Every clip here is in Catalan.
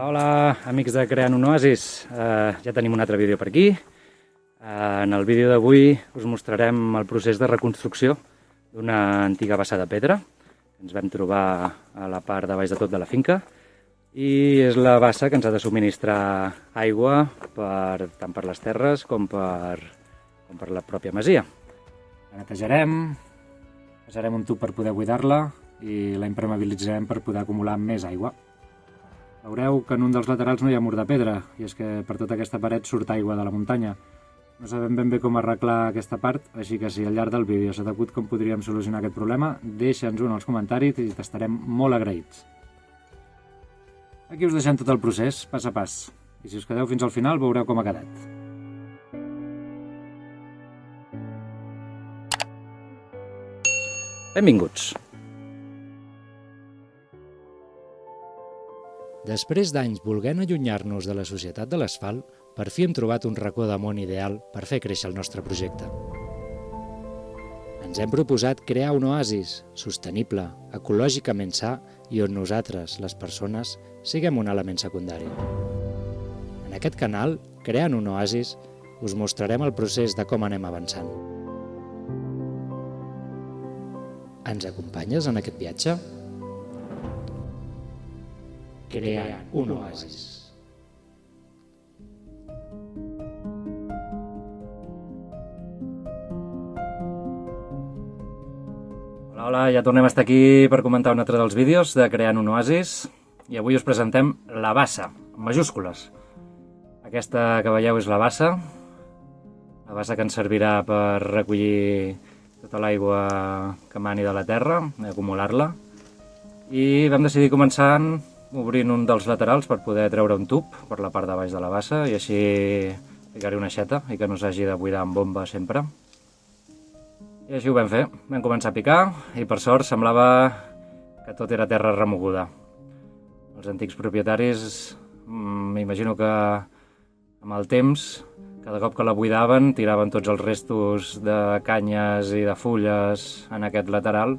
Hola, hola, amics de Creant un Oasis. Ja tenim un altre vídeo per aquí. En el vídeo d'avui us mostrarem el procés de reconstrucció d'una antiga bassa de pedra que ens vam trobar a la part de baix de tot de la finca, i és la bassa que ens ha de subministrar aigua tant per les terres com per la pròpia masia. La netejarem, passarem un tub per poder buidar-la i la impermeabilitzarem per poder acumular més aigua. Veureu que en un dels laterals no hi ha mur de pedra, i és que per tota aquesta paret surt aigua de la muntanya. No sabem ben bé com arreglar aquesta part, així que si al llarg del vídeo s'ha acut com podríem solucionar aquest problema, deixa'ns-ho en els comentaris i t'estarem molt agraïts. Aquí us deixem tot el procés, pas a pas, i si us quedeu fins al final veureu com ha quedat. Benvinguts! Després d'anys volent allunyar-nos de la societat de l'asfalt, per fi hem trobat un racó de món ideal per fer créixer el nostre projecte. Ens hem proposat crear un oasis sostenible, ecològicament sa i on nosaltres, les persones, siguem un element secundari. En aquest canal, Creant un Oasis, us mostrarem el procés de com anem avançant. Ens acompanyes en aquest viatge? Creant un oasis. Hola, hola, ja tornem a estar aquí per comentar un altre dels vídeos de Creant un Oasis, i avui us presentem la bassa, en majúscules. Aquesta que veieu és la bassa que ens servirà per recollir tota l'aigua que mani de la terra i acumular-la. I vam decidir començar obrint un dels laterals per poder treure un tub per la part de baix de la bassa i així ficar-hi una aixeta i que no s'hagi de buidar amb bomba sempre. I així ho vam fer. Vam començar a picar i per sort semblava que tot era terra remoguda. Els antics propietaris, m'imagino que amb el temps, cada cop que la buidaven, tiraven tots els restos de canyes i de fulles en aquest lateral.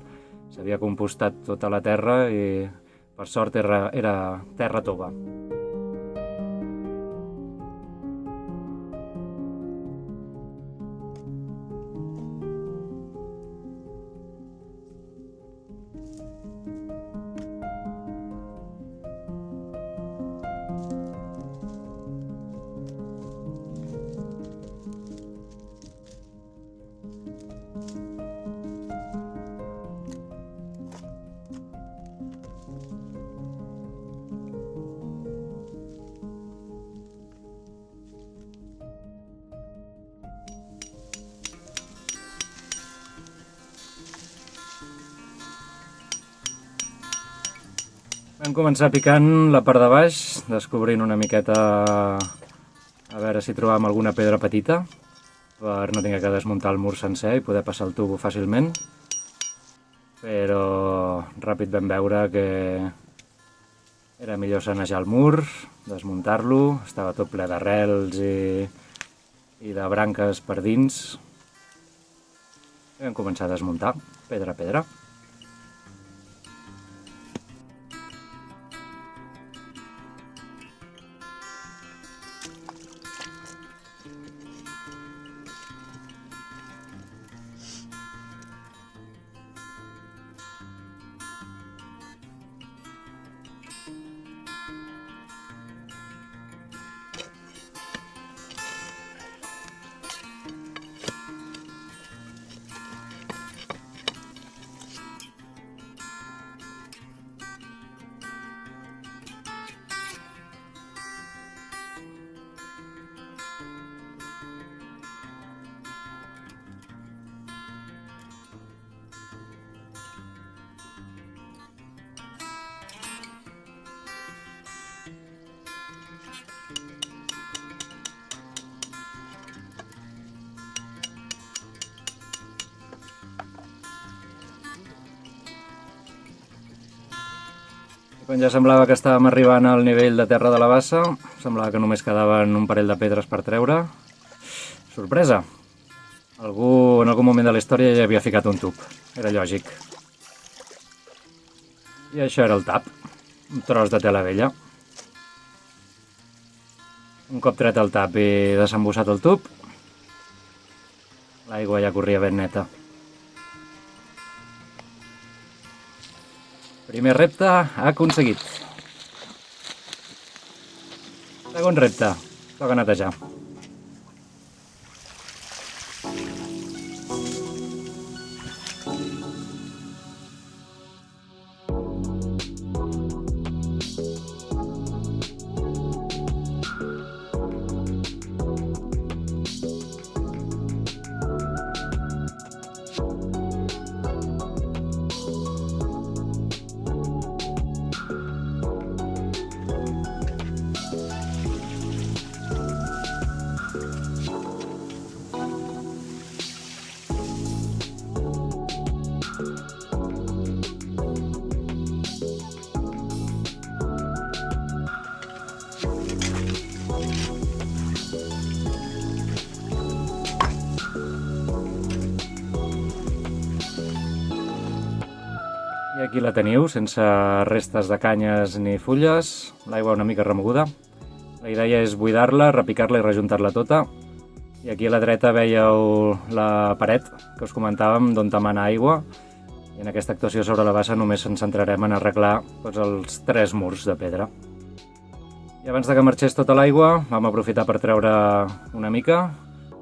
S'havia compostat tota la terra i per sort era terra tova. Vam començar picant la part de baix, descobrint una miqueta a veure si trobàvem alguna pedra petita per no haver de desmuntar el mur sencer i poder passar el tubo fàcilment. Però ràpid vam veure que era millor sanejar el mur, desmuntar-lo, estava tot ple d'arrels i de branques per dins. I vam començar a desmuntar, pedra a pedra. Quan ja semblava que estàvem arribant al nivell de terra de la bassa, semblava que només quedaven un parell de pedres per treure. Sorpresa! Algú en algun moment de la història ja havia ficat un tub, era lògic. I això era el tap, un tros de tela vella. Un cop tret el tap i desembussat el tub, l'aigua ja corria ben neta. Primer repte aconseguit. Segon repte, toca netejar. I aquí la teniu, sense restes de canyes ni fulles, l'aigua una mica remoguda. La idea és buidar-la, repicar-la i rejuntar-la tota. I aquí a la dreta veieu la paret que us comentàvem d'on emana aigua. I en aquesta actuació sobre la bassa només ens centrarem en arreglar tots els 3 murs de pedra. I abans de que marxés tota l'aigua vam aprofitar per treure una mica,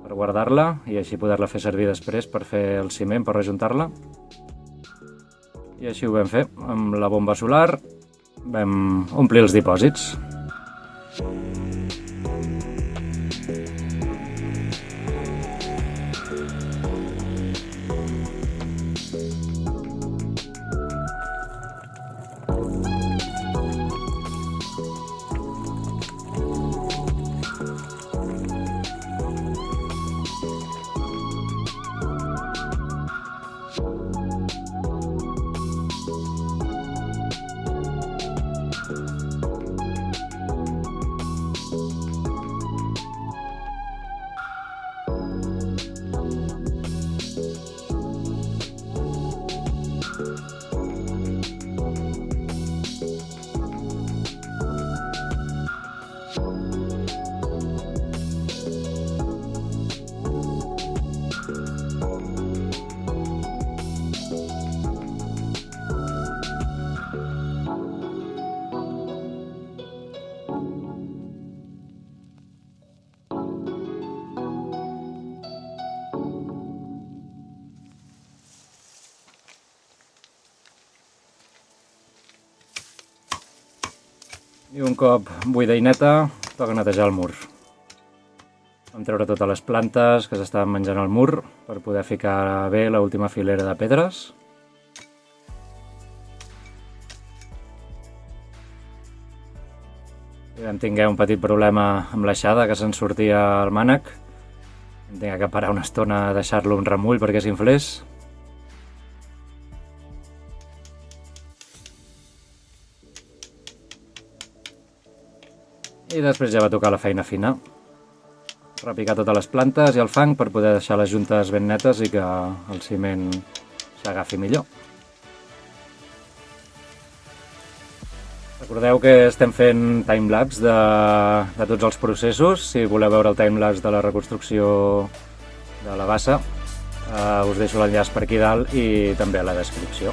per guardar-la i així poder-la fer servir després per fer el ciment, per rejuntar-la. I així ho vam fer. Amb la bomba solar vam omplir els dipòsits. I un cop buida i neta, toca netejar el mur. Vam treure totes les plantes que s'estaven menjant al mur per poder ficar bé l'última filera de pedres. I vam tinguer un petit problema amb l'aixada, que se'n sortia el mànec. Vam tinguer que parar una estona a deixar-lo un remull perquè s'inflés. I després ja va tocar la feina fina. Repicar totes les plantes i el fang per poder deixar les juntes ben netes i que el ciment s'agafi millor. Recordeu que estem fent timelapse de tots els processos. Si voleu veure el timelapse de la reconstrucció de la bassa, us deixo l'enllaç per aquí dalt i també a la descripció.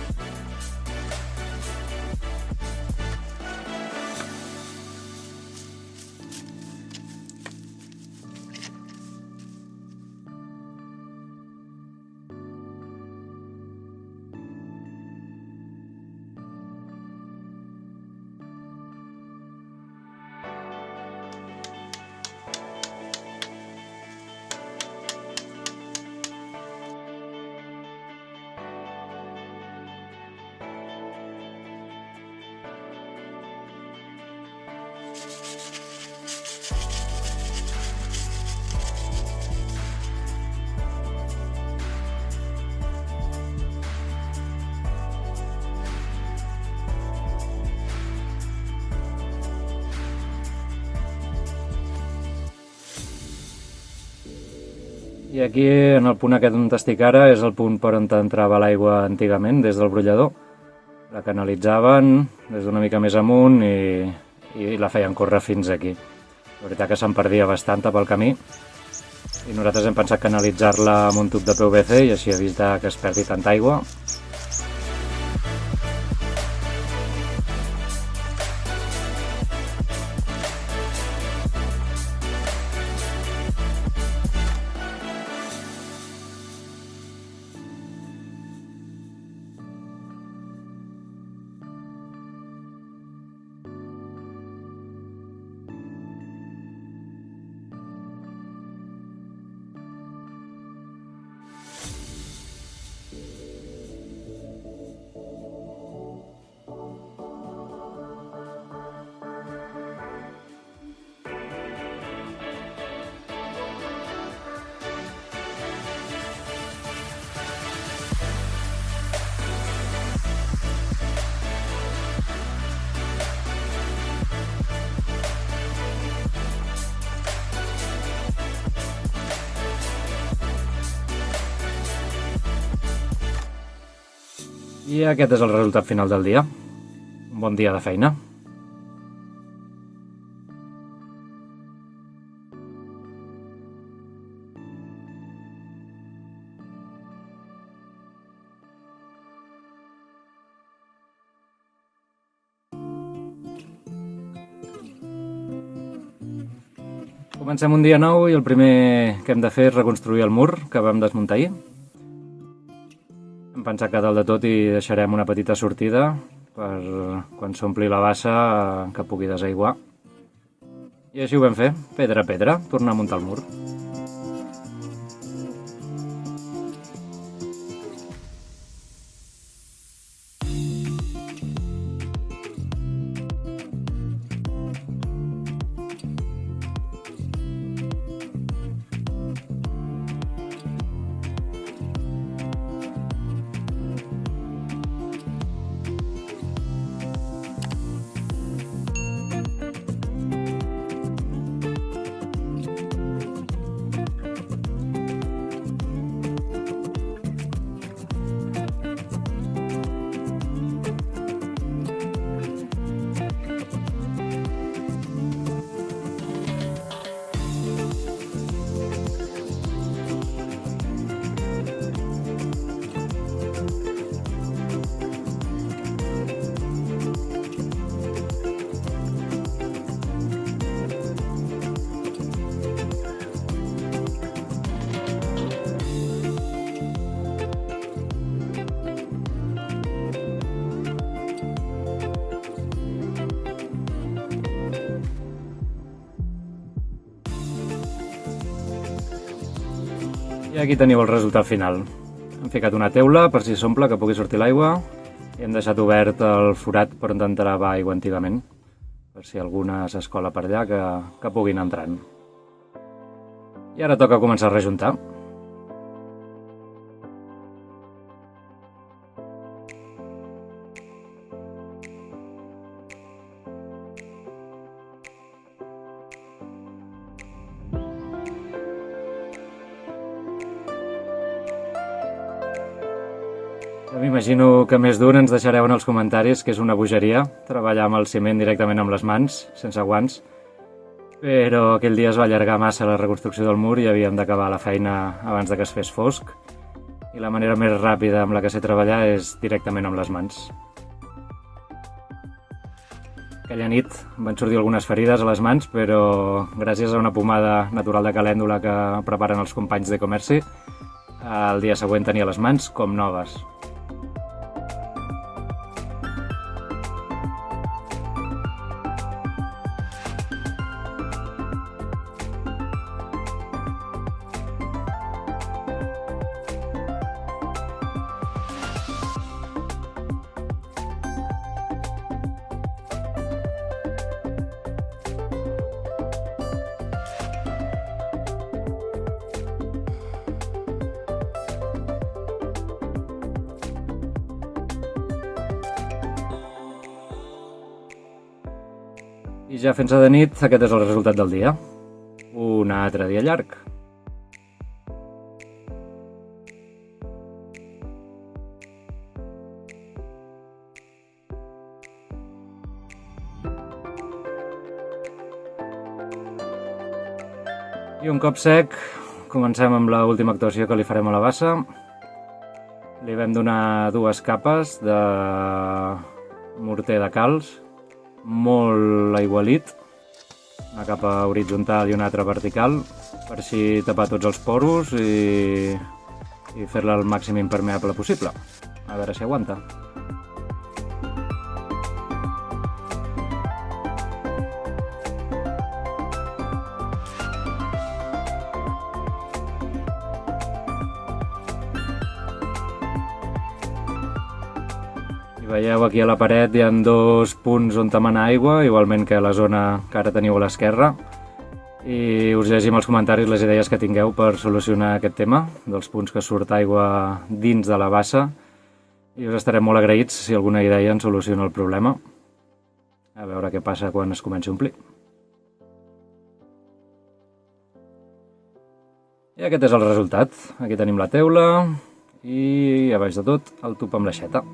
I aquí, en el punt aquest on estic ara, és el punt per on entrava l'aigua antigament, des del brollador. La canalitzaven des d'una mica més amunt i la feien córrer fins aquí. La veritat que se'n perdia bastanta pel camí i nosaltres hem pensat canalitzar-la amb un tub de PVC i així evitar que es perdi tanta aigua. I aquest és el resultat final del dia. Un bon dia de feina. Comencem un dia nou i el primer que hem de fer és reconstruir el mur que vam desmuntar ahir. Hem pensat que dalt de tot hi deixarem una petita sortida per quan s'ompli la bassa que pugui desaiguar. I així ho vam fer, pedra a pedra, tornar a muntar el mur. I aquí teniu el resultat final. Hem ficat una teula per si s'omple que pugui sortir l'aigua i hem deixat obert el forat per on entrava aigua antigament, per si alguna s'escola per allà que puguin entrant. I ara toca començar a rejuntar. M'imagino que més d'un ens deixareu en els comentaris que és una bogeria treballar amb el ciment directament amb les mans, sense guants, però aquell dia es va allargar massa la reconstrucció del mur i havíem d'acabar la feina abans de que es fes fosc, i la manera més ràpida amb la que sé treballar és directament amb les mans. Aquella nit van sortir algunes ferides a les mans, però gràcies a una pomada natural de calèndula que preparen els companys de comerci, el dia següent tenia les mans com noves. I ja fent-se de nit, aquest és el resultat del dia. Un altre dia llarg. I un cop sec, comencem amb l'última actuació que li farem a la bassa. Li vam donar 2 capes de morter de calç, molt aigualit, una capa horitzontal i una altra vertical, per així tapar tots els poros i fer-la el màxim impermeable possible. A veure si aguanta. Veieu aquí a la paret hi ha 2 punts on emana aigua, igualment que a la zona que ara teniu a l'esquerra. I us llegim als comentaris les idees que tingueu per solucionar aquest tema, dels punts que surt aigua dins de la bassa. I us estarem molt agraïts si alguna idea ens soluciona el problema. A veure què passa quan es comenci a omplir. I aquest és el resultat. Aquí tenim la teula i a baix de tot el tub amb l'aixeta.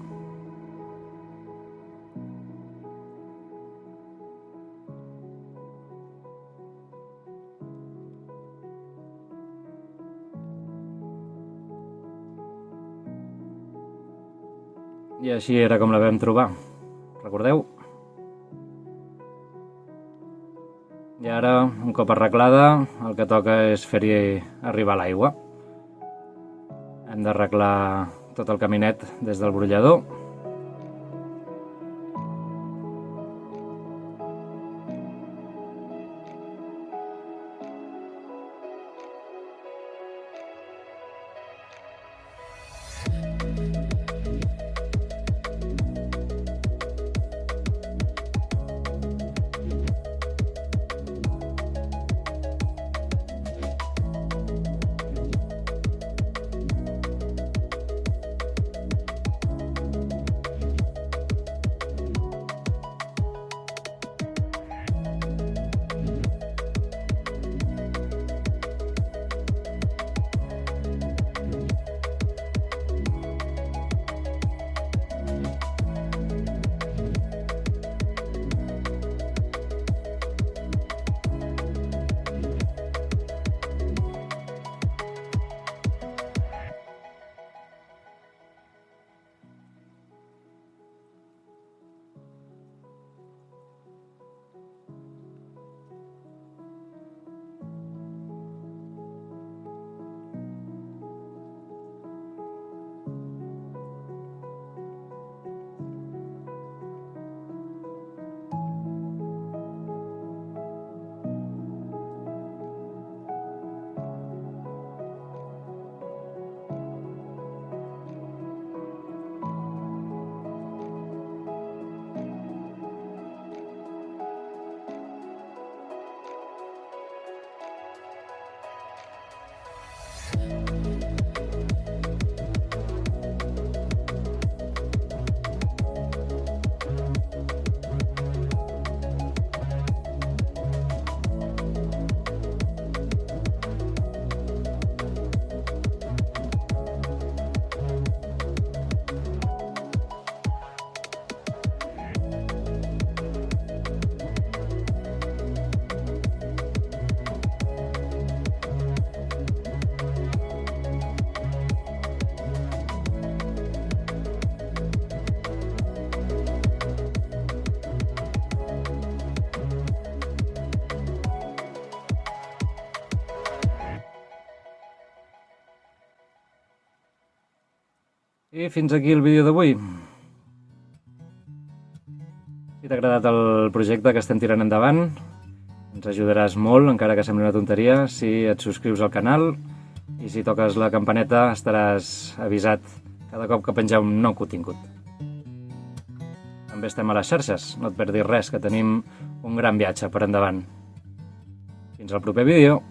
I així era com la vam trobar, recordeu? I ara, un cop arreglada, el que toca és fer-hi arribar l'aigua. Hem d'arreglar tot el caminet des del brollador. I fins aquí el vídeo d'avui. Si t'ha agradat el projecte que estem tirant endavant, ens ajudaràs molt, encara que sembli una tonteria, si et subscrius al canal i si toques la campaneta estaràs avisat cada cop que pengem un nou contingut. També estem a les xarxes, no et perdis res, que tenim un gran viatge per endavant. Fins al proper vídeo!